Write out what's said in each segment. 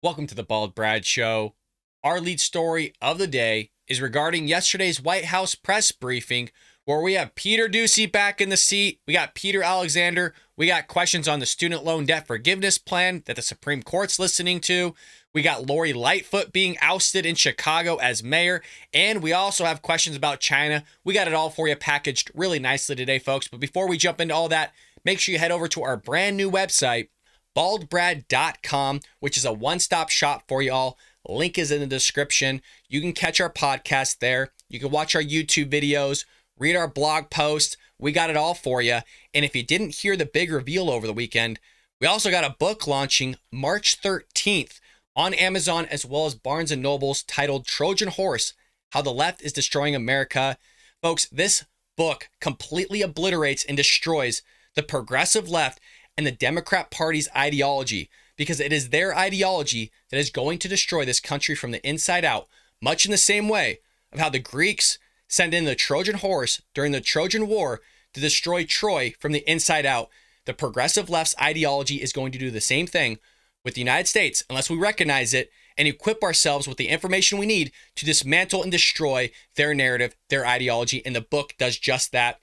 Welcome to the Bald Brad Show. Our lead story of the day is regarding yesterday's White House press briefing, where we have Peter Doocy back in the seat. We got Peter Alexander. We got questions on the student loan debt forgiveness plan that the Supreme Court's listening to. We got Lori Lightfoot being ousted in Chicago as mayor. And we also have questions about China. We got it all for you packaged really nicely today, folks. But before we jump into all that, make sure you head over to our brand new website, baldbrad.com, which is a one-stop shop for y'all. Link is in the description. You can catch our podcast there. You can watch our YouTube videos, read our blog posts. We got it all for you. And if you didn't hear the big reveal over the weekend, we also got a book launching March 13th on Amazon as well as Barnes & Noble's, titled Trojan Horse: How the Left is Destroying America. Folks, this book completely obliterates and destroys the progressive left and the Democrat Party's ideology, because it is their ideology that is going to destroy this country from the inside out, much in the same way of how the Greeks sent in the Trojan horse during the Trojan War to destroy Troy from the inside out. The progressive left's ideology is going to do the same thing with the United States, unless we recognize it and equip ourselves with the information we need to dismantle and destroy their narrative, their ideology, and the book does just that.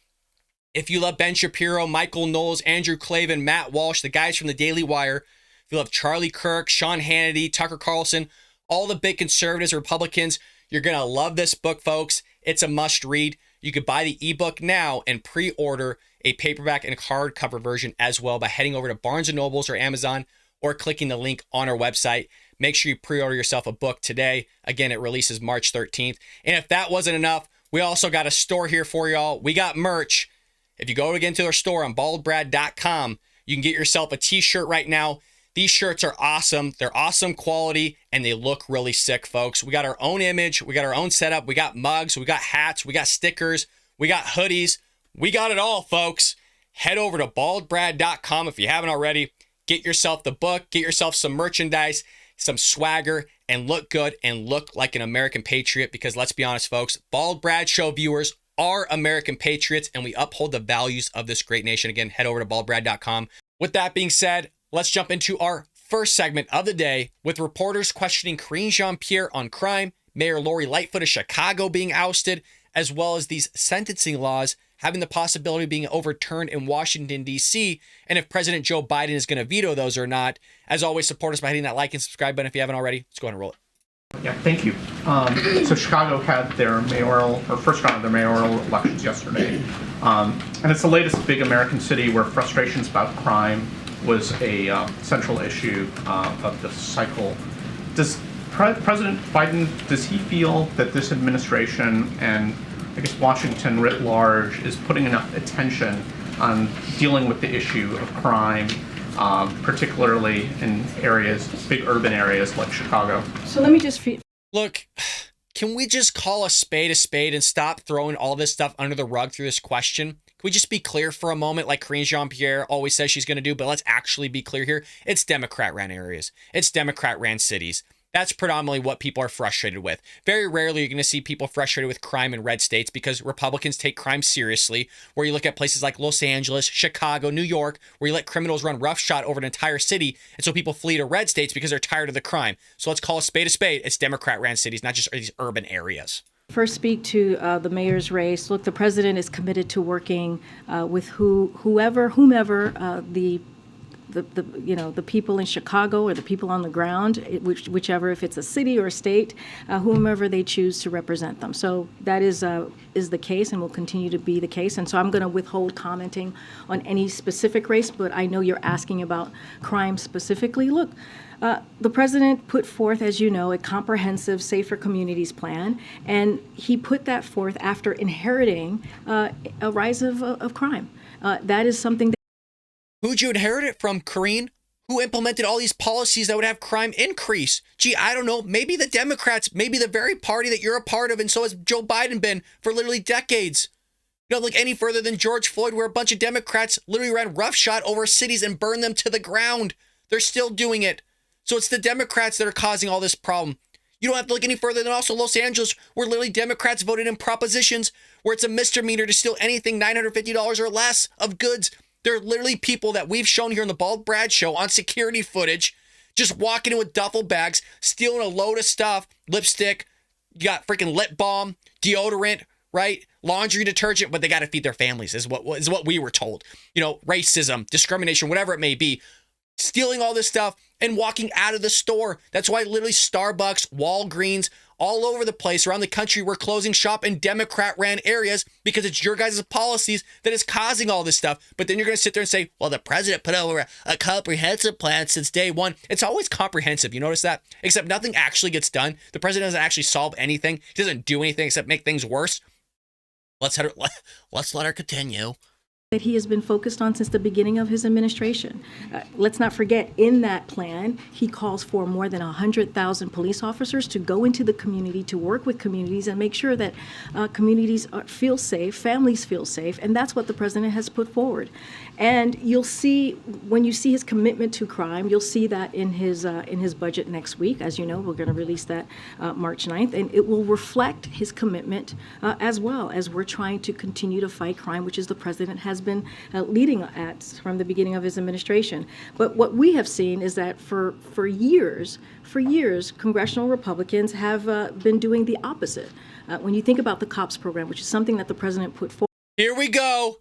If you love Ben Shapiro, Michael Knowles, Andrew Klavan, Matt Walsh, the guys from the Daily Wire, if you love Charlie Kirk, Sean Hannity, Tucker Carlson, all the big conservatives, Republicans, you're going to love this book, folks. It's a must read. You could buy the ebook now and pre-order a paperback and hardcover version as well by heading over to Barnes & Noble's or Amazon or clicking the link on our website. Make sure you pre-order yourself a book today. Again, it releases March 13th. And if that wasn't enough, we also got a store here for y'all. We got merch. If you go again to our store on baldbrad.com, you can get yourself a t-shirt right now. These shirts are awesome. They're awesome quality, and they look really sick, folks. We got our own image. We got our own setup. We got mugs. We got hats. We got stickers. We got hoodies. We got it all, folks. Head over to baldbrad.com if you haven't already. Get yourself the book. Get yourself some merchandise, some swagger, and look good and look like an American patriot, because let's be honest, folks, Bald Brad Show viewers are American patriots, and we uphold the values of this great nation. Again, head over to baldbrad.com. With that being said, let's jump into our first segment of the day with reporters questioning Karine Jean-Pierre on crime, Mayor Lori Lightfoot of Chicago being ousted, as well as these sentencing laws having the possibility of being overturned in Washington, D.C., and if President Joe Biden is going to veto those or not. As always, support us by hitting that like and subscribe button if you haven't already. Let's go ahead and roll it. Yeah, thank you. So Chicago had their first round of their mayoral elections yesterday. And it's the latest big American city where frustrations about crime was a central issue of the cycle. Does President Biden, does he feel that this administration and I guess Washington writ large is putting enough attention on dealing with the issue of crime, particularly in areas, big urban areas like Chicago? So let me just Look, can we just call a spade and stop throwing all this stuff under the rug through this question? Can we just be clear for a moment, like Karine Jean-Pierre always says she's going to do, but let's actually be clear here. It's Democrat-ran areas. It's Democrat-ran cities. That's predominantly what people are frustrated with. Very rarely you're going to see people frustrated with crime in red states, because Republicans take crime seriously, where you look at places like Los Angeles, Chicago, New York, where you let criminals run roughshod over an entire city, and so people flee to red states because they're tired of the crime. So let's call a spade a spade. It's Democrat-ran cities, not just these urban areas. first speak to the mayor's race. Look, the president is committed to working with whomever the people in Chicago or the people on the ground, whichever, if it's a city or a state, whomever they choose to represent them. So that is the case and will continue to be the case. And so I'm going to withhold commenting on any specific race, but I know you're asking about crime specifically. Look, the president put forth, as you know, a comprehensive Safer Communities plan, and he put that forth after inheriting a rise of crime. That is something that Who'd you inherit it from, Karine? Who implemented all these policies that would have crime increase? Gee, I don't know. Maybe the Democrats, maybe the very party that you're a part of, and so has Joe Biden been for literally decades. You don't look any further than George Floyd, where a bunch of Democrats literally ran roughshod over cities and burned them to the ground. They're still doing it. So it's the Democrats that are causing all this problem. You don't have to look any further than also Los Angeles, where literally Democrats voted in propositions where it's a misdemeanor to steal anything $950 or less of goods. There are literally people that we've shown here on the Bald Brad Show on security footage just walking in with duffel bags, stealing a load of stuff, lipstick, you got freaking lip balm, deodorant, right? Laundry detergent, but they got to feed their families is what we were told. Racism, discrimination, whatever it may be. Stealing all this stuff and walking out of the store. That's why literally Starbucks, Walgreens, all over the place around the country, we're closing shop in Democrat-ran areas because it's your guys' policies that is causing all this stuff. But then you're going to sit there and say, well, the president put over a comprehensive plan since day one. It's always comprehensive. You notice that? Except nothing actually gets done. The president doesn't actually solve anything. He doesn't do anything except make things worse. Let's let her continue. That he has been focused on since the beginning of his administration. Let's not forget, in that plan, he calls for more than 100,000 police officers to go into the community, to work with communities and make sure that communities feel safe, families feel safe, and that's what the president has put forward. And you'll see, when you see his commitment to crime, you'll see that in his budget next week. As you know, we're going to release that March 9th, and it will reflect his commitment as well as we're trying to continue to fight crime, which is the president has been leading at from the beginning of his administration. But what we have seen is that for years, congressional Republicans have been doing the opposite. When you think about the COPS program, which is something that the president put forward. Here we go.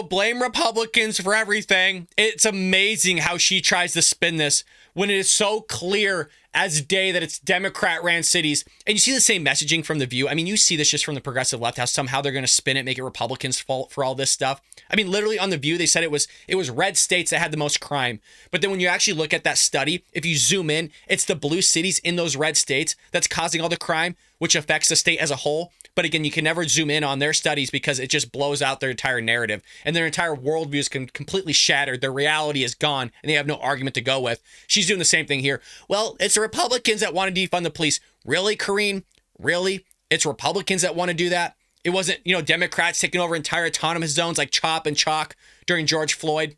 Blame Republicans for everything. It's amazing how she tries to spin this when it is so clear as day that it's Democrat-ran cities. And you see the same messaging from The View. I mean, you see this just from the progressive left, how somehow they're going to spin it, make it Republicans' fault for all this stuff. I mean, literally on The View, they said it was red states that had the most crime. But then when you actually look at that study, if you zoom in, it's the blue cities in those red states that's causing all the crime, which affects the state as a whole. But again, you can never zoom in on their studies because it just blows out their entire narrative. And their entire worldview is completely shattered. Their reality is gone, and they have no argument to go with. She's doing the same thing here. Well, it's the Republicans that want to defund the police. Really, Karine? Really? It's Republicans that want to do that? It wasn't, Democrats taking over entire autonomous zones like CHOP and CHOC during George Floyd.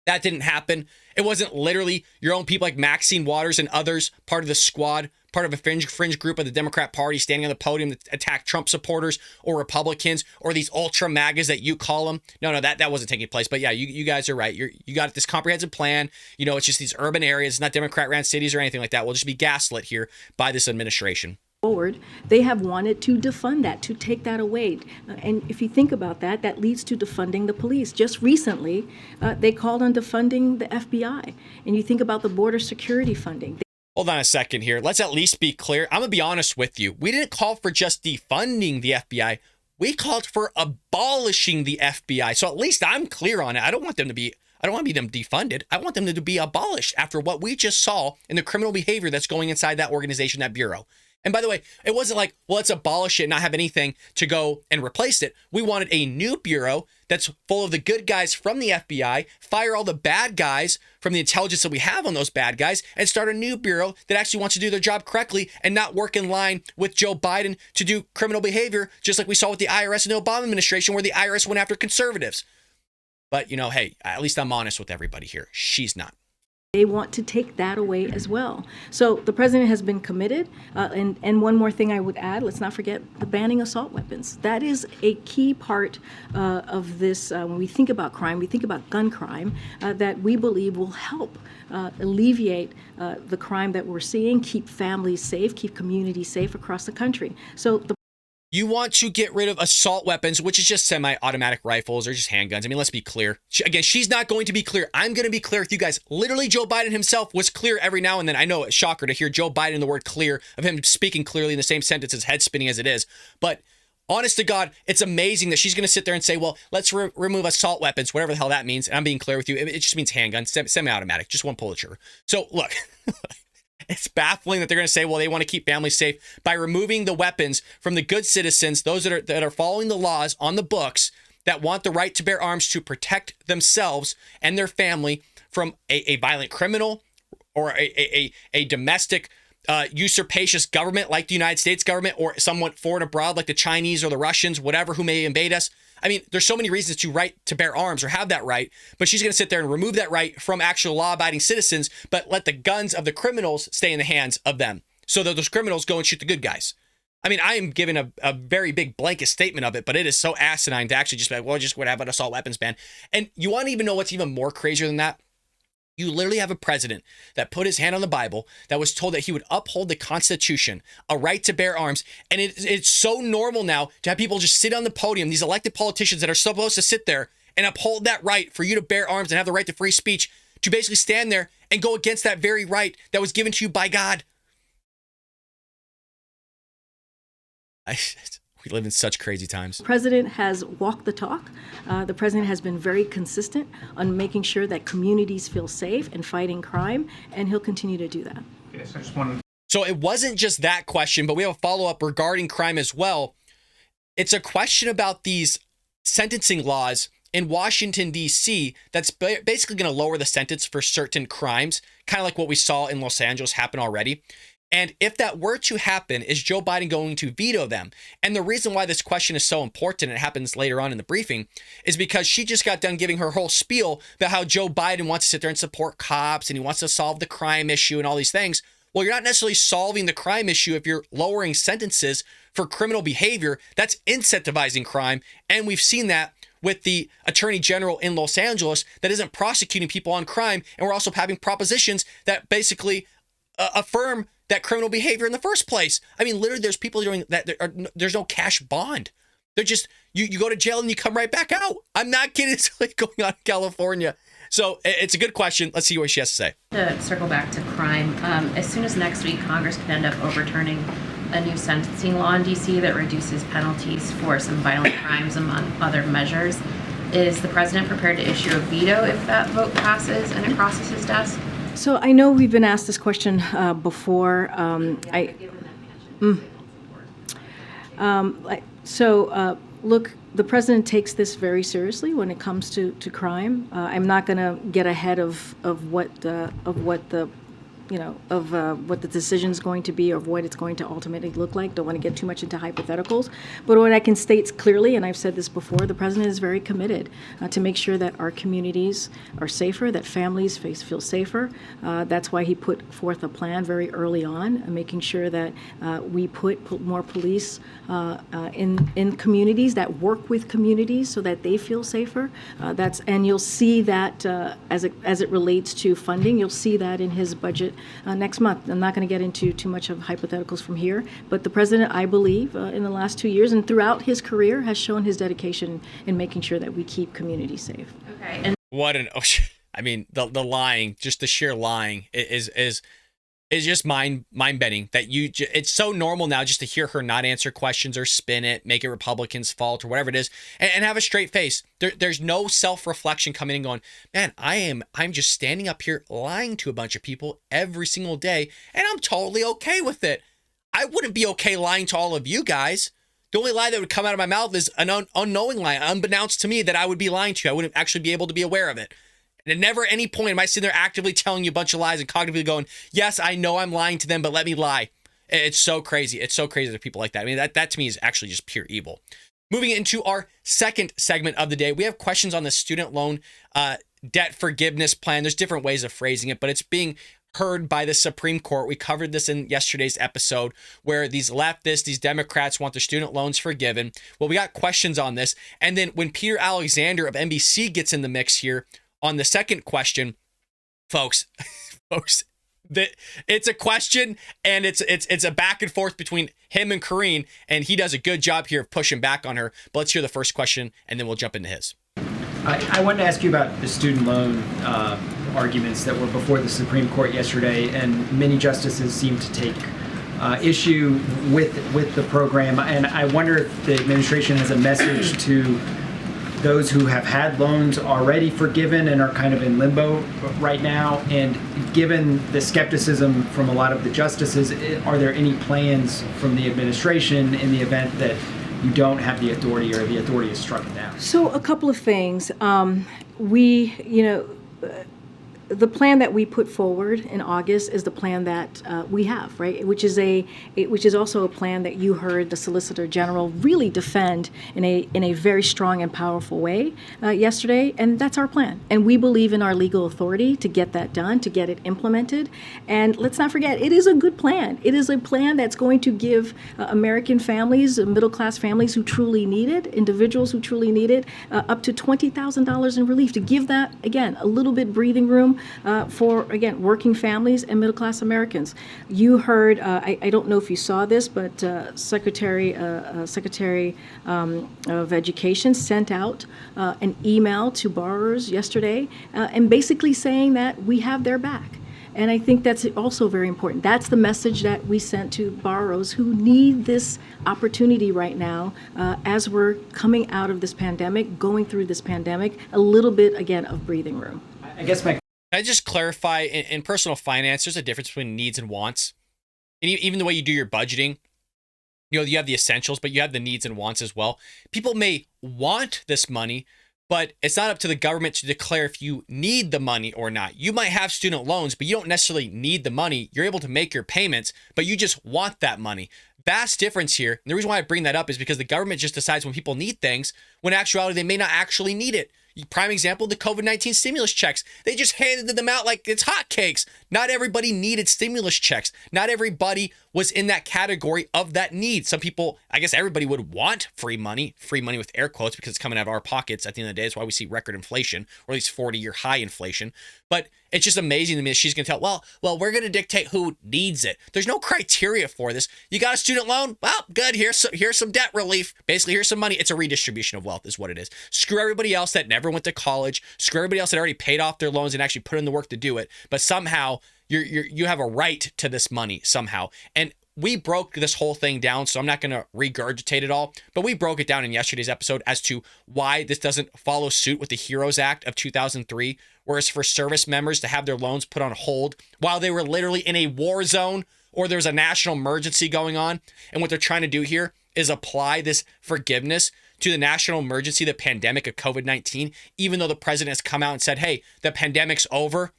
That didn't happen. It wasn't literally your own people like Maxine Waters and others, part of the squad, part of a fringe group of the Democrat Party standing on the podium to attack Trump supporters or Republicans or these ultra MAGAs that you call them. No, that wasn't taking place. But yeah, you guys are right. You got this comprehensive plan. It's just these urban areas. It's not Democrat-ran cities or anything like that. We'll just be gaslit here by this administration. Forward, they have wanted to defund that, to take that away. And if you think about that, that leads to defunding the police. Just recently, they called on defunding the FBI. And you think about the border security funding. Hold on a second here. Let's at least be clear. I'm going to be honest with you. We didn't call for just defunding the FBI. We called for abolishing the FBI. So at least I'm clear on it. I don't want them defunded. I want them to be abolished after what we just saw in the criminal behavior that's going inside that organization, that bureau. And by the way, it wasn't like, well, let's abolish it and not have anything to go and replace it. We wanted a new bureau that's full of the good guys from the FBI, fire all the bad guys from the intelligence that we have on those bad guys, and start a new bureau that actually wants to do their job correctly and not work in line with Joe Biden to do criminal behavior, just like we saw with the IRS in the Obama administration, where the IRS went after conservatives. But, hey, at least I'm honest with everybody here. She's not. They want to take that away as well. So the president has been committed. And one more thing I would add, let's not forget the banning assault weapons. That is a key part of this. When we think about crime, we think about gun crime, that we believe will help alleviate the crime that we're seeing, keep families safe, keep communities safe across the country. So you want to get rid of assault weapons, which is just semi-automatic rifles or just handguns. I mean, let's be clear. She's not going to be clear. I'm going to be clear with you guys. Literally, Joe Biden himself was clear every now and then. I know it's a shocker to hear Joe Biden, the word clear, of him speaking clearly in the same sentence as head spinning as it is. But honest to God, it's amazing that she's going to sit there and say, well, let's remove assault weapons, whatever the hell that means. And I'm being clear with you. It just means handgun, semi-automatic, just one pull the trigger. So look. It's baffling that they're going to say, well, they want to keep families safe by removing the weapons from the good citizens, those that are following the laws on the books, that want the right to bear arms to protect themselves and their family from a violent criminal or a domestic usurpacious government like the United States government, or someone foreign abroad like the Chinese or the Russians, whatever, who may invade us. I mean, there's so many reasons to right to bear arms or have that right, but she's going to sit there and remove that right from actual law-abiding citizens, but let the guns of the criminals stay in the hands of them, so that those criminals go and shoot the good guys. I mean, I am giving a very big blanket statement of it, but it is so asinine to actually just be like, well, just would have an assault weapons ban. And you want to even know what's even more crazier than that? You literally have a president that put his hand on the Bible, that was told that he would uphold the Constitution, a right to bear arms. And it's so normal now to have people just sit on the podium, these elected politicians that are supposed to sit there and uphold that right for you to bear arms and have the right to free speech, to basically stand there and go against that very right that was given to you by God. We live in such crazy times. The president has walked the talk. The president has been very consistent on making sure that communities feel safe and fighting crime, and he'll continue to do that. Yes, I just wanted. So it wasn't just that question, but we have a follow-up regarding crime as well. It's a question about these sentencing laws in Washington, D.C. that's basically going to lower the sentence for certain crimes, kind of like what we saw in Los Angeles happen already. And if that were to happen, is Joe Biden going to veto them? And the reason why this question is so important, and it happens later on in the briefing, is because she just got done giving her whole spiel about how Joe Biden wants to sit there and support cops and he wants to solve the crime issue and all these things. Well, you're not necessarily solving the crime issue if you're lowering sentences for criminal behavior. That's incentivizing crime. And we've seen that with the attorney general in Los Angeles that isn't prosecuting people on crime. And we're also having propositions that basically affirm that criminal behavior in the first place. I mean, literally, there's people doing that. There's no cash bond. They're just, you go to jail and you come right back out. I'm not kidding. It's like going on in California. So it's a good question. Let's see what she has to say. To circle back to crime, as soon as next week, Congress could end up overturning a new sentencing law in D.C. that reduces penalties for some violent crimes, among other measures. Is the president prepared to issue a veto if that vote passes and it crosses his desk? So I know we've been asked this question before. Look, the president takes this very seriously when it comes to crime. I'm not going to get ahead of what the decision is going to be or what it's going to ultimately look like. Don't want to get too much into hypotheticals. But what I can state clearly, and I've said this before, the president is very committed to make sure that our communities are safer, that families feel safer. That's why he put forth a plan very early on, making sure that we put more police in communities, that work with communities so that they feel safer. And you'll see that as it relates to funding, you'll see that in his budget next month. I'm not going to get into too much of hypotheticals from here, but the president, I believe, in the last 2 years and throughout his career, has shown his dedication in making sure that we keep communities safe. Okay. And I mean, the lying, just the sheer lying is just mind-bending that it's so normal now just to hear her not answer questions or spin it, make it Republicans' fault or whatever it is, and have a straight face. There's no self-reflection coming in going, man, I'm just standing up here lying to a bunch of people every single day, and I'm totally okay with it. I wouldn't be okay lying to all of you guys. The only lie that would come out of my mouth is an unknowing lie, unbeknownst to me that I would be lying to you. I wouldn't actually be able to be aware of it. And never at any point am I sitting there actively telling you a bunch of lies and cognitively going, yes, I know I'm lying to them, but let me lie. It's so crazy. It's so crazy that people like that. I mean, that to me is actually just pure evil. Moving into our second segment of the day, we have questions on the student loan debt forgiveness plan. There's different ways of phrasing it, but it's being heard by the Supreme Court. We covered this in yesterday's episode where these leftists, these Democrats want their student loans forgiven. Well, we got questions on this. And then when Peter Alexander of NBC gets in the mix here, on the second question, folks, it's a question and it's a back and forth between him and Karine, and he does a good job here of pushing back on her. But let's hear the first question, and then we'll jump into his. I wanted to ask you about the student loan arguments that were before the Supreme Court yesterday, and many justices seem to take issue with the program. And I wonder if the administration has a message to those who have had loans already forgiven and are kind of in limbo right now. And given the skepticism from a lot of the justices, are there any plans from the administration in the event that you don't have the authority or the authority is struck down? So a couple of things. The plan that we put forward in August is the plan that we have, right? Which is also a plan that you heard the Solicitor General really defend in a very strong and powerful way yesterday, and that's our plan. And we believe in our legal authority to get that done, to get it implemented. And let's not forget, it is a good plan. It is a plan that's going to give American families, middle-class families who truly need it, individuals who truly need it, up to $20,000 in relief, to give that, again, a little bit breathing room for, again, working families and middle-class Americans. You heard, I don't know if you saw this, but Secretary of Education sent out an email to borrowers yesterday and basically saying that we have their back. And I think that's also very important. That's the message that we sent to borrowers who need this opportunity right now as we're coming out of this pandemic, going through this pandemic, a little bit, again, of breathing room. I guess my... Can I just clarify, in personal finance, there's a difference between needs and wants. And even the way you do your budgeting, you know, you have the essentials, but you have the needs and wants as well. People may want this money, but it's not up to the government to declare if you need the money or not. You might have student loans, but you don't necessarily need the money. You're able to make your payments, but you just want that money. Vast difference here. And the reason why I bring that up is because the government just decides when people need things, when in actuality they may not actually need it. Prime example, the COVID-19 stimulus checks. They just handed them out like it's hotcakes. Not everybody needed stimulus checks. Not everybody was in that category of that need. Some people, I guess everybody would want free money with air quotes, because it's coming out of our pockets at the end of the day. That's why we see record inflation, or at least 40-year high inflation. But it's just amazing to me that she's going to tell, well, we're going to dictate who needs it. There's no criteria for this. You got a student loan? Well, good. Here's some debt relief. Basically, here's some money. It's a redistribution of wealth is what it is. Screw everybody else that never went to college. Screw everybody else that already paid off their loans and actually put in the work to do it. But somehow you have a right to this money somehow. And we broke this whole thing down, so I'm not going to regurgitate it all, but we broke it down in yesterday's episode as to why this doesn't follow suit with the HEROES Act of 2003, whereas for service members to have their loans put on hold while they were literally in a war zone or there's a national emergency going on. And what they're trying to do here is apply this forgiveness to the national emergency, the pandemic of COVID-19, even though the president has come out and said, hey, the pandemic's over.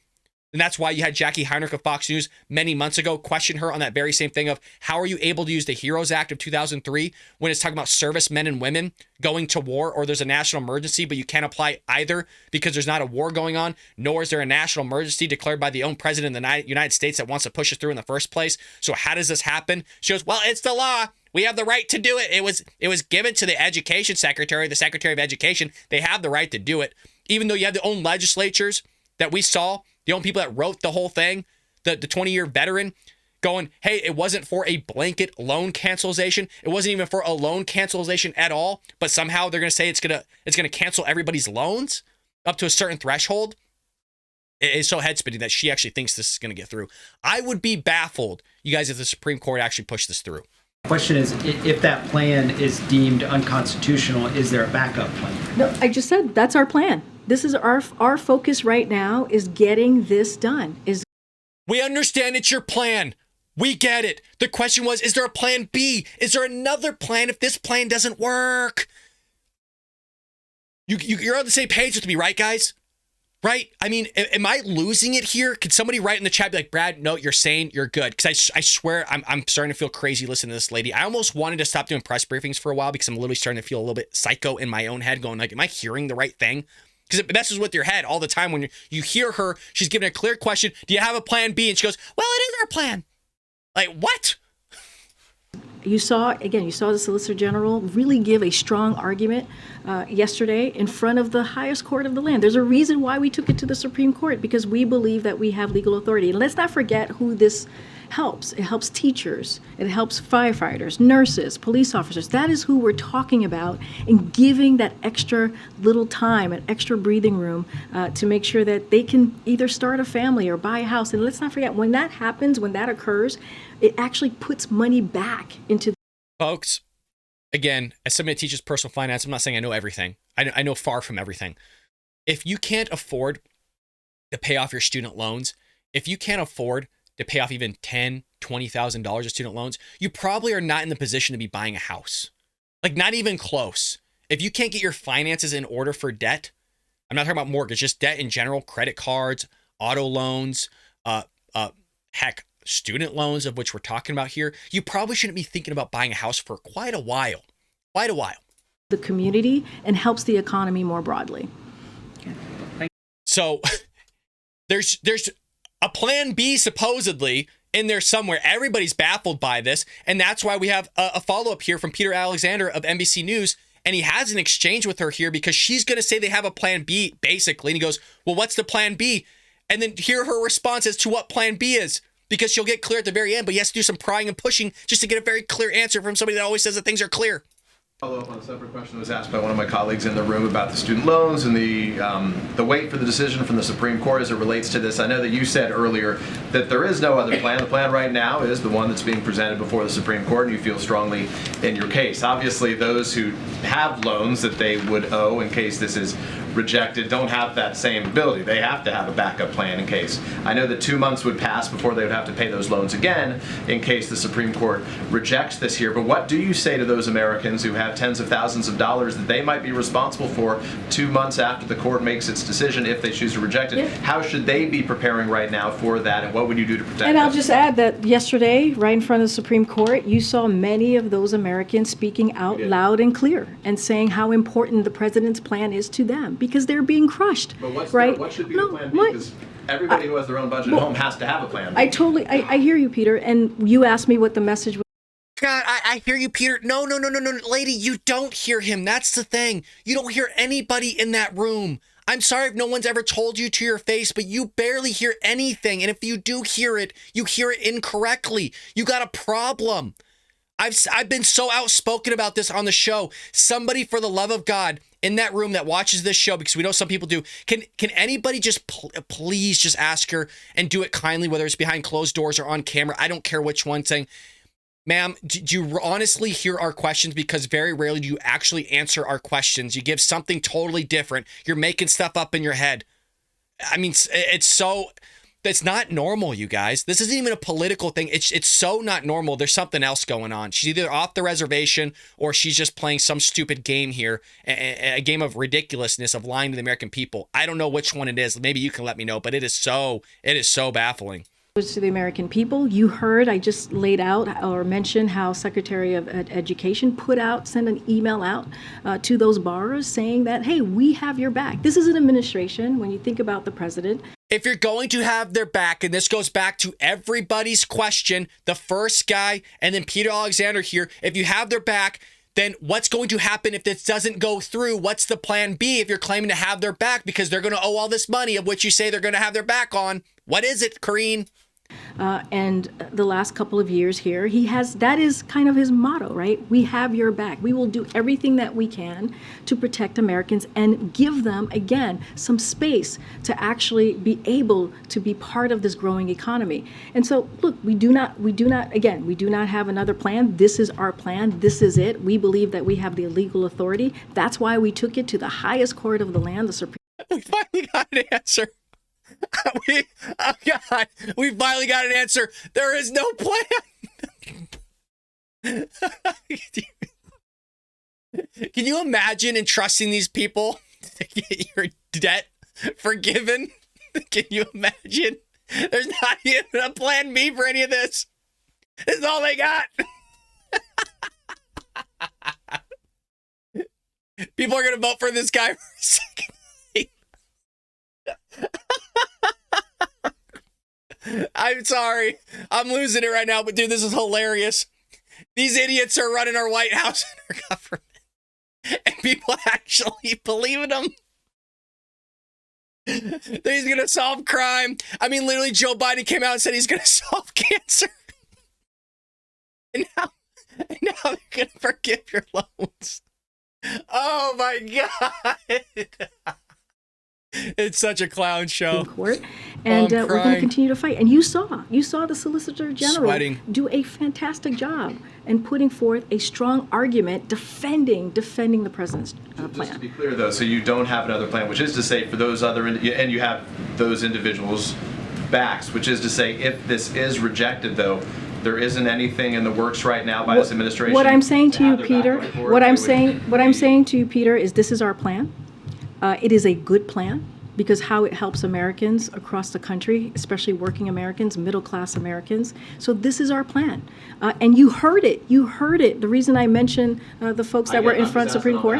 And that's why you had Jackie Heinrich of Fox News many months ago question her on that very same thing of how are you able to use the HEROES Act of 2003 when it's talking about service men and women going to war, or there's a national emergency, but you can't apply either because there's not a war going on, nor is there a national emergency declared by the own president of the United States that wants to push us through in the first place. So how does this happen? She goes, well, it's the law. We have the right to do it. It was given to the education secretary, the secretary of education. They have the right to do it. Even though you have the own legislatures that we saw, the only people that wrote the whole thing, the 20-year veteran, going, hey, it wasn't for a blanket loan cancellation. It wasn't even for a loan cancellation at all. But somehow they're going to say it's gonna cancel everybody's loans up to a certain threshold. It is so head-spinning that she actually thinks this is going to get through. I would be baffled, you guys, if the Supreme Court actually pushed this through. The question is, if that plan is deemed unconstitutional, is there a backup plan? No, I just said that's our plan. This is our focus right now is getting this done. We understand it's your plan. We get it. The question was, is there a plan B? Is there another plan if this plan doesn't work? You're on the same page with me, right, guys? Right? I mean, am I losing it here? Could somebody write in the chat, be like, Brad, no, you're sane, you're good. Because I swear, I'm starting to feel crazy listening to this lady. I almost wanted to stop doing press briefings for a while because I'm literally starting to feel a little bit psycho in my own head going like, am I hearing the right thing? Because it messes with your head all the time when you hear her, she's giving a clear question, do you have a plan B? And she goes, well, it is our plan. Like, what? You saw the Solicitor General really give a strong argument yesterday in front of the highest court of the land. There's a reason why we took it to the Supreme Court, because we believe that we have legal authority. And let's not forget who this helps. It helps teachers. It helps firefighters, nurses, police officers. That is who we're talking about, and giving that extra little time and extra breathing room to make sure that they can either start a family or buy a house. And let's not forget, when that happens, when that occurs, it actually puts money back into. Folks, again, as somebody that teaches personal finance, I'm not saying I know everything. I know far from everything. If you can't afford to pay off your student loans, if you can't afford to pay off even $10,000, $20,000 of student loans, you probably are not in the position to be buying a house. Like, not even close. If you can't get your finances in order for debt, I'm not talking about mortgage, just debt in general, credit cards, auto loans, heck, student loans, of which we're talking about here, you probably shouldn't be thinking about buying a house for quite a while. The community and helps the economy more broadly. So there's a plan B supposedly in there somewhere. Everybody's baffled by this. And that's why we have a follow-up here from Peter Alexander of NBC News. And he has an exchange with her here because she's going to say they have a plan B, basically. And he goes, well, what's the plan B? and then hear her response as to what plan B is, because she'll get clear at the very end, but he has to do some prying and pushing just to get a very clear answer from somebody that always says that things are clear. Follow up on a separate question that was asked by one of my colleagues in the room about the student loans and the wait for the decision from the Supreme Court as it relates to this. I know that you said earlier that there is no other plan. The plan right now is the one that's being presented before the Supreme Court, and you feel strongly in your case. Obviously, those who have loans that they would owe in case this is rejected don't have that same ability. They have to have a backup plan in case. I know that 2 months would pass before they would have to pay those loans again in case the Supreme Court rejects this here. But what do you say to those Americans who have tens of thousands of dollars that they might be responsible for 2 months after the court makes its decision if they choose to reject it? Yeah. How should they be preparing right now for that, and what would you do to protect And them? I'll just add that yesterday, right in front of the Supreme Court, you saw many of those Americans speaking out loud and clear and saying how important the president's plan is to them because they're being crushed. But right? what should be No, the plan B? what- Because everybody who has their own budget at home has to have a plan B. I hear you, Peter, and you asked me what the message was. God, I hear you, Peter. No, lady, you don't hear him. That's the thing. You don't hear anybody in that room. I'm sorry if no one's ever told you to your face, but you barely hear anything. And if you do hear it, you hear it incorrectly. You got a problem. I've been so outspoken about this on the show. Somebody, for the love of God, in that room that watches this show, because we know some people do, can anybody just please just ask her and do it kindly, whether it's behind closed doors or on camera? I don't care which one, saying, ma'am, do you honestly hear our questions? Because very rarely do you actually answer our questions. You give something totally different. You're making stuff up in your head. I mean, it's not normal, you guys. This isn't even a political thing. It's so not normal. There's something else going on. She's either off the reservation or she's just playing some stupid game here, a game of ridiculousness of lying to the American people. I don't know which one it is. Maybe you can let me know, but it is so baffling. To the American people. You heard I just laid out or mentioned how Secretary of Education sent an email out to those borrowers saying that, hey, we have your back. This is an administration, when you think about the president. If you're going to have their back, and this goes back to everybody's question, the first guy and then Peter Alexander here, if you have their back, then what's going to happen if this doesn't go through? What's the plan B if you're claiming to have their back because they're going to owe all this money of which you say they're going to have their back on? What is it, Karine? And the last couple of years here, that is kind of his motto, right? We have your back. We will do everything that we can to protect Americans and give them, again, some space to actually be able to be part of this growing economy. And so, look, we do not have another plan. This is our plan. This is it. We believe that we have the legal authority. That's why we took it to the highest court of the land, the Supreme Court. We finally got an answer. We finally got an answer. There is no plan. Can you imagine entrusting these people to get your debt forgiven? Can you imagine? There's not even a plan B for any of this. This is all they got. People are going to vote for this guy for a second. I'm sorry. I'm losing it right now, but dude, this is hilarious. These idiots are running our White House and our government. And people actually believe in them. That he's going to solve crime. I mean, literally, Joe Biden came out and said he's going to solve cancer. And now they're going to forgive your loans. Oh, my God. It's such a clown show. Court, and we're going to continue to fight. And you saw the Solicitor General do a fantastic job in putting forth a strong argument defending the president's plan. Just to be clear, though, so you don't have another plan, which is to say for those other, and you have those individuals' backs, which is to say if this is rejected, though, there isn't anything in the works right now by this administration. What I'm saying to you, Peter, what I'm saying to you, Peter, is this is our plan. It is a good plan because how it helps Americans across the country, especially working Americans, middle-class Americans. So this is our plan. And you heard it. You heard it. The reason I mentioned the folks that were in front of the Supreme Court.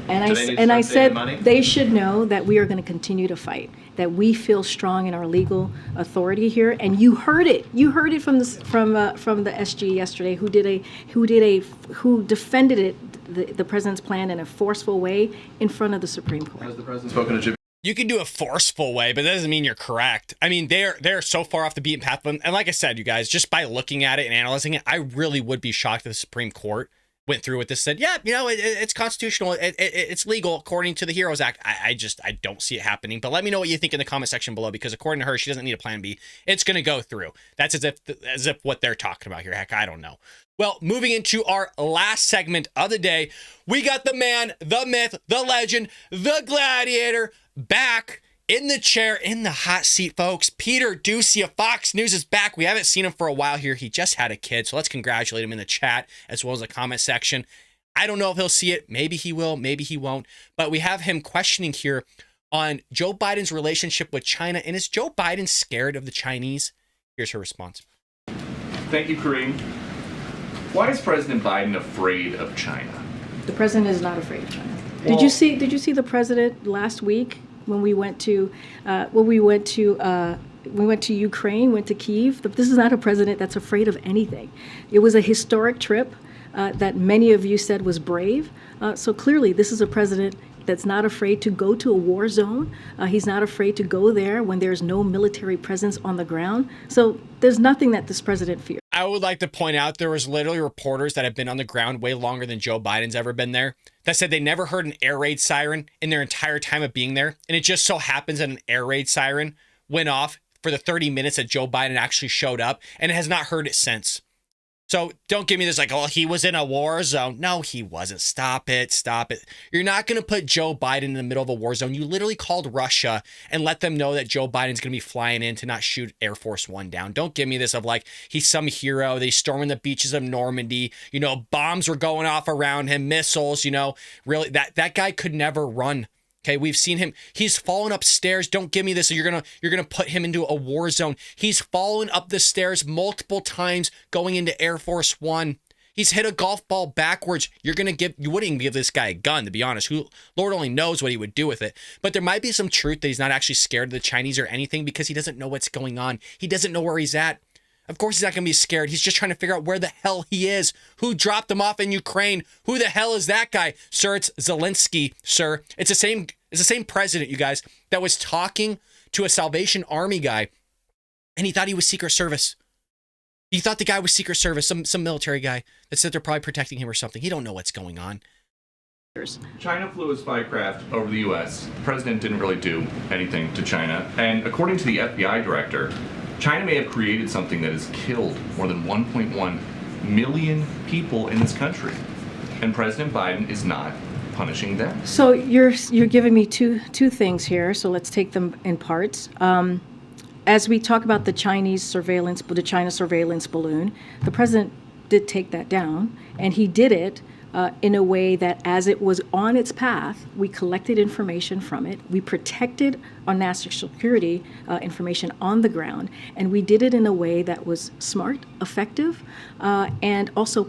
And I said they should know that we are going to continue to fight, that we feel strong in our legal authority here. And you heard it. You heard it from the SG yesterday, who defended it, the president's plan in a forceful way in front of the Supreme Court. Has the president spoken to You can do a forceful way, but that doesn't mean you're correct. I mean, they're so far off the beaten path. And like I said, you guys, just by looking at it and analyzing it, I really would be shocked if the Supreme Court went through with this, said, yeah, it's constitutional. It's legal according to the HEROES Act. I don't see it happening. But let me know what you think in the comment section below, because according to her, she doesn't need a plan B. It's going to go through. That's as if what they're talking about here. Heck, I don't know. Well, moving into our last segment of the day, we got the man, the myth, the legend, the gladiator back in the chair, in the hot seat, folks. Peter Doocy of Fox News is back. We haven't seen him for a while here. He just had a kid, so let's congratulate him in the chat as well as the comment section. I don't know if he'll see it. Maybe he will, maybe he won't. But we have him questioning here on Joe Biden's relationship with China. And is Joe Biden scared of the Chinese? Here's her response. Thank you, Karine. Why is President Biden afraid of China? The president is not afraid of China. Well- Did you see the president last week when we went to Ukraine, went to Kyiv? This is not a president that's afraid of anything. It was a historic trip that many of you said was brave. So clearly, this is a president that's not afraid to go to a war zone. He's not afraid to go there when there's no military presence on the ground. So there's nothing that this president fears. I would like to point out there was literally reporters that have been on the ground way longer than Joe Biden's ever been there that said they never heard an air raid siren in their entire time of being there. And it just so happens that an air raid siren went off for the 30 minutes that Joe Biden actually showed up, and has not heard it since. So don't give me this like, oh, he was in a war zone. No, he wasn't. Stop it. Stop it. You're not going to put Joe Biden in the middle of a war zone. You literally called Russia and let them know that Joe Biden's going to be flying in to not shoot Air Force One down. Don't give me this of like, he's some hero. They storming the beaches of Normandy. Bombs were going off around him, missiles, really that guy could never run. Okay, we've seen him. He's fallen upstairs. Don't give me this. So you're gonna put him into a war zone. He's fallen up the stairs multiple times going into Air Force One. He's hit a golf ball backwards. You wouldn't even give this guy a gun, to be honest. Lord only knows what he would do with it. But there might be some truth that he's not actually scared of the Chinese or anything because he doesn't know what's going on. He doesn't know where he's at. Of course he's not going to be scared. He's just trying to figure out where the hell he is. Who dropped him off in Ukraine? Who the hell is that guy? Sir, it's Zelensky, sir. It's the same president, you guys, that was talking to a Salvation Army guy, and he thought he was Secret Service. He thought the guy was Secret Service, some military guy that said they're probably protecting him or something. He don't know what's going on. China flew a spy craft over the U.S. The president didn't really do anything to China. And according to the FBI director, China may have created something that has killed more than 1.1 million people in this country. And President Biden is not punishing them. So you're giving me two things here. So let's take them in parts. As we talk about the China surveillance balloon, the president did take that down, and he did it in a way that as it was on its path, we collected information from it. We protected our national security information on the ground, and we did it in a way that was smart, effective, and also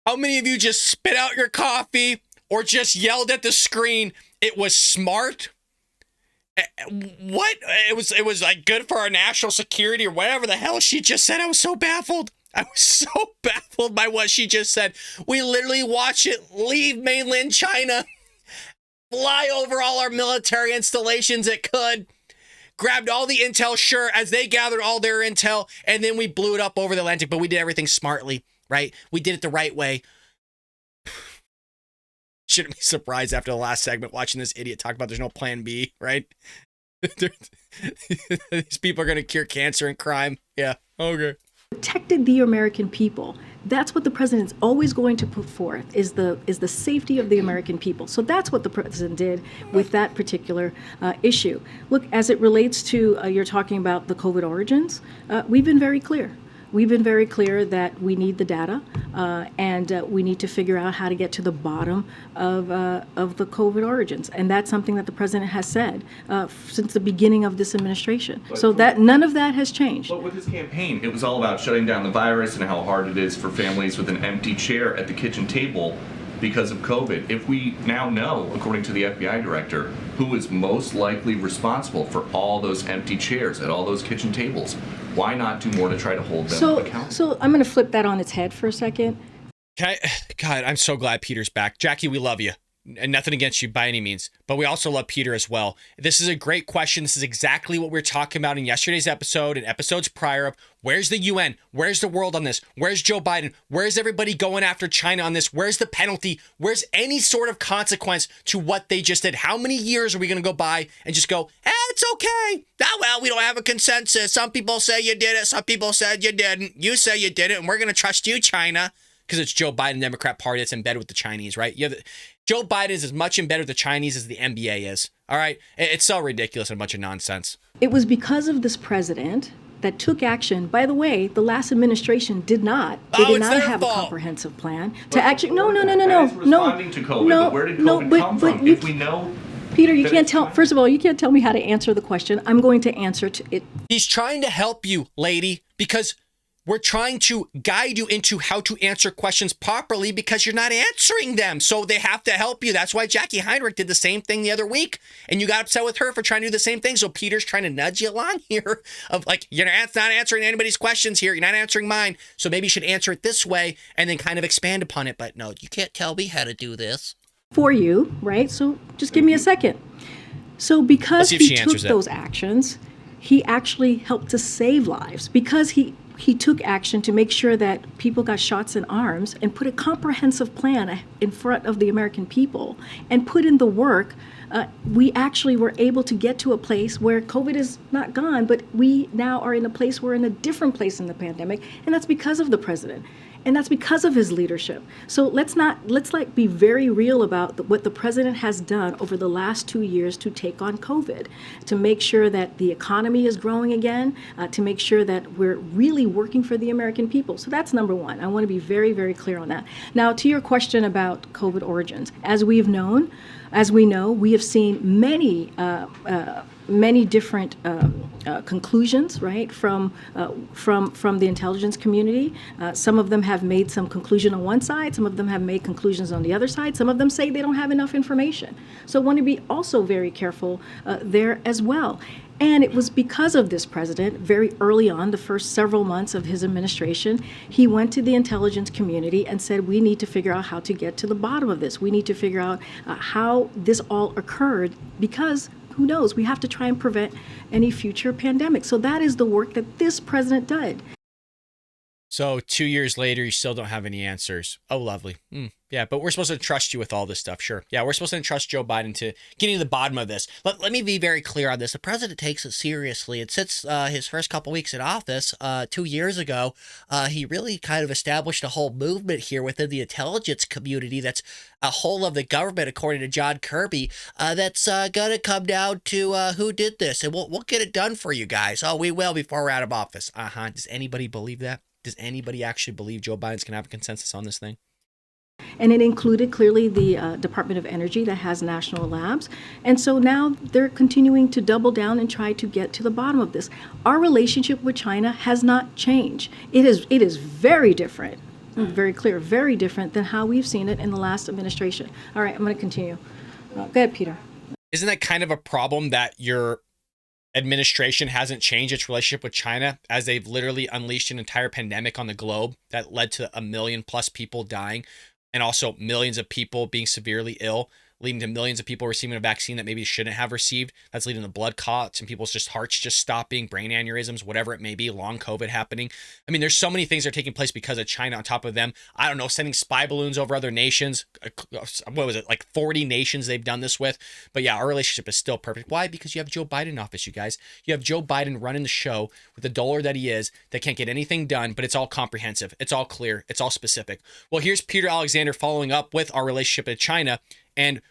How many of you just spit out your coffee or just yelled at the screen? It was smart. What? It was like good for our national security or whatever the hell she just said. I was so baffled. I was so baffled by what she just said. We literally watched it leave mainland China, fly over all our military installations it could, grabbed all the intel, sure, as they gathered all their intel, and then we blew it up over the Atlantic, but we did everything smartly, right? We did it the right way. Shouldn't be surprised after the last segment watching this idiot talk about there's no plan B, right? These people are going to cure cancer and crime. Yeah, okay. protected the American people. That's what the president is always going to put forth, is the safety of the American people. So that's what the president did with that particular issue. Look, as it relates to, you're talking about the COVID origins, we've been very clear. We've been very clear that we need the data, and we need to figure out how to get to the bottom of the COVID origins, and that's something that the president has said since the beginning of this administration. So that none of that has changed. But with his campaign, it was all about shutting down the virus and how hard it is for families with an empty chair at the kitchen table because of COVID. If we now know, according to the FBI director, who is most likely responsible for all those empty chairs at all those kitchen tables, why not do more to try to hold them accountable? So I'm going to flip that on its head for a second. God, I'm so glad Peter's back. Jackie, we love you. and nothing against you by any means, but we also love Peter as well. This is a great question. This is exactly what we were talking about in yesterday's episode and episodes prior of where's the UN? Where's the world on this? Where's Joe Biden? Where's everybody going after China on this? Where's the penalty? Where's any sort of consequence to what they just did? How many years are we going to go by and just go, it's okay. Oh, well, we don't have a consensus. Some people say you did it. Some people said you didn't. You say you did it, and we're going to trust you, China. Because it's Joe Biden, Democrat Party that's embedded with the Chinese, right? Joe Biden is as much embedded with the Chinese as the NBA is. All right? It's so ridiculous and a bunch of nonsense. It was because of this president that took action. By the way, the last administration did not. They did not have a comprehensive plan to actually. No. Responding to COVID, but where did COVID come from? If we know. Peter, you can't tell. First of all, you can't tell me how to answer the question. I'm going to answer it. He's trying to help you, lady, because we're trying to guide you into how to answer questions properly because you're not answering them. So they have to help you. That's why Jackie Heinrich did the same thing the other week. And you got upset with her for trying to do the same thing. So Peter's trying to nudge you along here of like, you're not answering anybody's questions here. You're not answering mine. So maybe you should answer it this way and then kind of expand upon it. But no, you can't tell me how to do this. For you, right? So just give me a second. So because he took those actions, he actually helped to save lives because he took action to make sure that people got shots in arms and put a comprehensive plan in front of the American people and put in the work. We actually were able to get to a place where COVID is not gone, but we now are in a place, we're in a different place in the pandemic, and that's because of the president. And that's because of his leadership. So let's be very real about what the president has done over the last 2 years to take on COVID, to make sure that the economy is growing again, to make sure that we're really working for the American people. So that's number one. I want to be very, very clear on that. Now, to your question about COVID origins, as we know, we have seen many different conclusions, right, from the intelligence community. Some of them have made some conclusion on one side. Some of them have made conclusions on the other side. Some of them say they don't have enough information. So I want to be also very careful there as well. And it was because of this president, very early on, the first several months of his administration, he went to the intelligence community and said, we need to figure out how to get to the bottom of this. We need to figure out how this all occurred because who knows, we have to try and prevent any future pandemic. So that is the work that this president did. So 2 years later, you still don't have any answers. Oh, lovely. Yeah, but we're supposed to trust you with all this stuff. Sure. Yeah, we're supposed to entrust Joe Biden to getting to the bottom of this. Let me be very clear on this. The president takes it seriously. And since his first couple weeks in office 2 years ago, he really kind of established a whole movement here within the intelligence community that's a whole of the government, according to John Kirby, that's going to come down to who did this. And we'll get it done for you guys. Oh, we will before we're out of office. Does anybody believe that? Does anybody actually believe Joe Biden's going to have a consensus on this thing? And it included clearly the Department of Energy that has national labs. And so now they're continuing to double down and try to get to the bottom of this. Our relationship with China has not changed. It is very different, very clear, very different than how we've seen it in the last administration. All right, I'm going to continue. Go ahead, Peter. Isn't that kind of a problem that your administration hasn't changed its relationship with China as they've literally unleashed an entire pandemic on the globe that led to 1 million plus people dying and also millions of people being severely ill, leading to millions of people receiving a vaccine that maybe shouldn't have received. That's leading to blood clots and people's just hearts just stopping, brain aneurysms, whatever it may be, long COVID happening. I mean, there's so many things that are taking place because of China on top of them. I don't know, sending spy balloons over other nations. What was it, like 40 nations they've done this with? But yeah, our relationship is still perfect. Why? Because you have Joe Biden in office, you guys. You have Joe Biden running the show with the dollar that he is that can't get anything done, but it's all comprehensive. It's all clear. It's all specific. Well, here's Peter Alexander following up with our relationship with China. And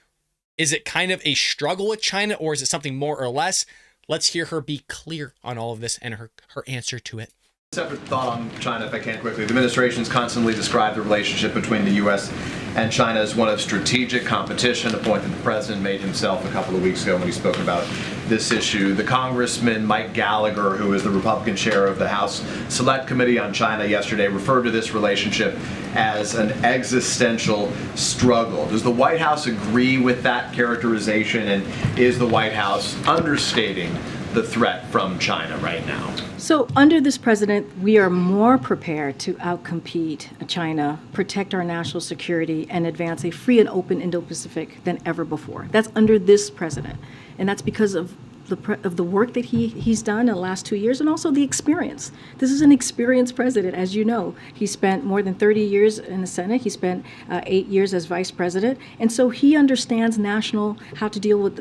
is it kind of a struggle with China or is it something more or less? Let's hear her be clear on all of this and her answer to it. Separate thought on China, if I can quickly. The administration's constantly described the relationship between the U.S. and China as one of strategic competition, a point that the president made himself a couple of weeks ago when he spoke about this issue. The Congressman Mike Gallagher, who is the Republican chair of the House Select Committee on China yesterday, referred to this relationship as an existential struggle. Does the White House agree with that characterization, and is the White House understating the threat from China right now? So under this president, we are more prepared to outcompete China, protect our national security, and advance a free and open Indo-Pacific than ever before. That's under this president. And that's because of the work that he's done in the last 2 years, and also the experience. This is an experienced president, as you know. He spent more than 30 years in the Senate. He spent 8 years as vice president. And so he understands how to deal with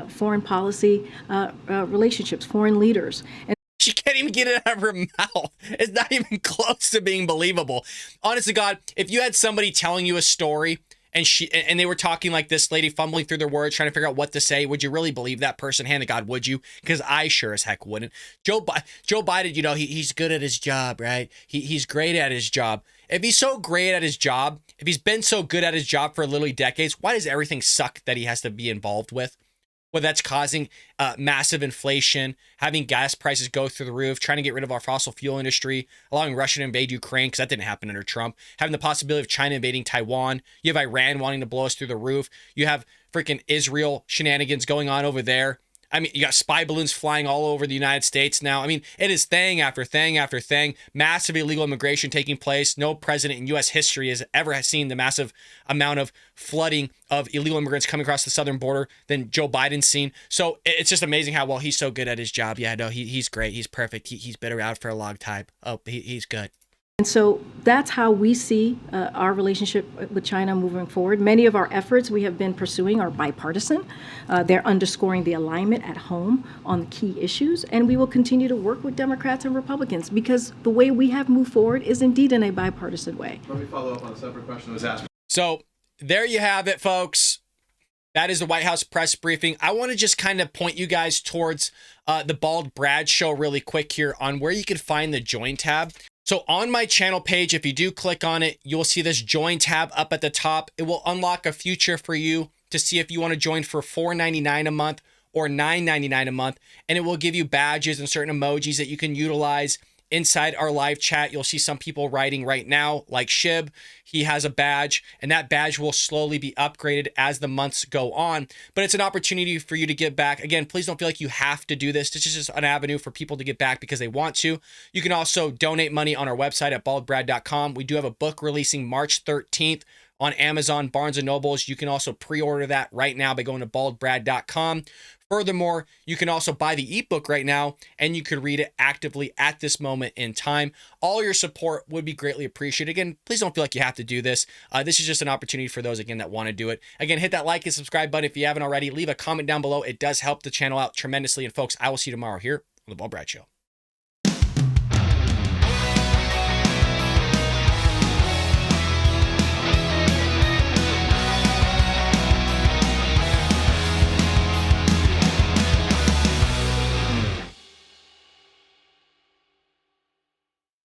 foreign policy relationships, foreign leaders. And She can't even get it out of her mouth. It's not even close to being believable. Honest to God, if you had somebody telling you a story and they were talking like this lady, fumbling through their words, trying to figure out what to say, would you really believe that person? Hand to God, would you? Because I sure as heck wouldn't. Joe Biden, you know, he's good at his job, right? He's great at his job. If he's so great at his job, if he's been so good at his job for literally decades, why does everything suck that he has to be involved with? Well, that's causing massive inflation, having gas prices go through the roof, trying to get rid of our fossil fuel industry, allowing Russia to invade Ukraine, because that didn't happen under Trump, having the possibility of China invading Taiwan. You have Iran wanting to blow us through the roof. You have freaking Israel shenanigans going on over there. I mean, you got spy balloons flying all over the United States now. I mean, it is thing after thing after thing. Massive illegal immigration taking place. No president in U.S. history has ever seen the massive amount of flooding of illegal immigrants coming across the southern border than Joe Biden's seen. So it's just amazing how well he's so good at his job. Yeah, no, he's great. He's perfect. He's been around for a long time. Oh, he's good. And so that's how we see our relationship with China moving forward. Many of our efforts we have been pursuing are bipartisan. They're underscoring the alignment at home on the key issues. And we will continue to work with Democrats and Republicans because the way we have moved forward is indeed in a bipartisan way. Let me follow up on a separate question that was asked. So there you have it, folks. That is the White House press briefing. I want to just kind of point you guys towards the Bald Brad show really quick here on where you can find the Join tab. So on my channel page, if you do click on it, you'll see this Join tab up at the top. It will unlock a feature for you to see if you want to join for $4.99 a month or $9.99 a month. And it will give you badges and certain emojis that you can utilize inside our live chat. You'll see some people writing right now, like Shib. He has a badge, and that badge will slowly be upgraded as the months go on. But it's an opportunity for you to give back. Again, please don't feel like you have to do this. This is just an avenue for people to get back because they want to. You can also donate money on our website at baldbrad.com. We do have a book releasing March 13th on Amazon, Barnes & Nobles. You can also pre-order that right now by going to baldbrad.com. Furthermore, you can also buy the ebook right now, and you could read it actively at this moment in time. All your support would be greatly appreciated. Again, please don't feel like you have to do this. This is just an opportunity for those, again, that want to do it. Again, hit that like and subscribe button if you haven't already. Leave a comment down below. It does help the channel out tremendously. And folks, I will see you tomorrow here on The Bald Brad Show.